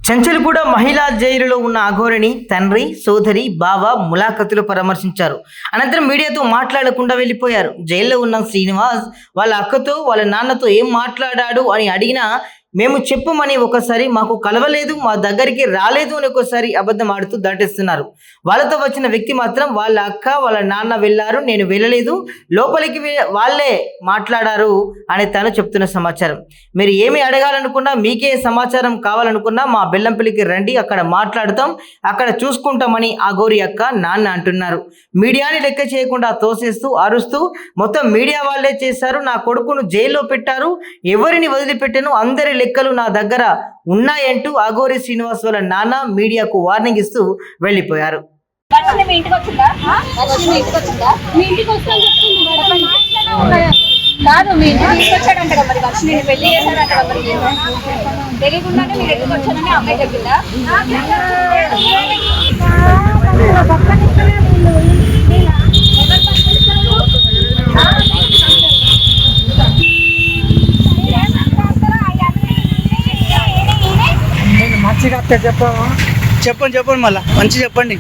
చెంచల్గూడ మహిళా జైలులో ఉన్న అఘోరిని తండ్రి, సోదరి, బావ ములాఖతులు పరామర్శించారు. అనంతరం మీడియాతో మాట్లాడకుండా వెళ్లిపోయారు. జైల్లో ఉన్న శ్రీనివాస్ వాళ్ళ అక్కతో, వాళ్ళ నాన్నతో ఏం మాట్లాడాడు అని అడిగినా మేము చెప్పమని ఒకసారి, మాకు కలవలేదు, మా దగ్గరికి రాలేదు అని ఒకసారి అబద్ధం ఆడుతూ దాటేస్తున్నారు. వాళ్ళతో వచ్చిన వ్యక్తి మాత్రం వాళ్ళ అక్క, వాళ్ళ నాన్న వెళ్ళారు, నేను వెళ్ళలేదు, లోపలికి వాళ్ళే మాట్లాడారు అని తను చెప్తున్న సమాచారం. మీరు ఏమి అడగాలనుకున్నా, మీకే సమాచారం కావాలనుకున్నా మా బెల్లంపల్లికి రండి, అక్కడ మాట్లాడతాం, అక్కడ చూసుకుంటామని అఘోరి అక్క, నాన్న అంటున్నారు. మీడియాని లెక్క చేయకుండా తోసేస్తూ, అరుస్తూ మొత్తం మీడియా వాళ్ళే చేశారు, నా కొడుకును జైల్లో పెట్టారు, ఎవరిని వదిలిపెట్టాను, అందరి లెక్కలు నా దగ్గర ఉన్నాయంటూ అఘోరి శ్రీనివాస్ వాళ్ళ నాన్న మీడియాకు వార్నింగ్ ఇస్తూ వెళ్ళిపోయారు. కాదు మీ ఇంటికి తీసుకొచ్చాడంట కదా, మరి వర్షం నేను పెళ్లి చేశాడంట కదా, మరి తెలియకుండానే మీరు ఎందుకు వచ్చానని అమ్మాయి చెప్పిందా? మంచిగా చెప్పండి మళ్ళా మంచి చెప్పండి.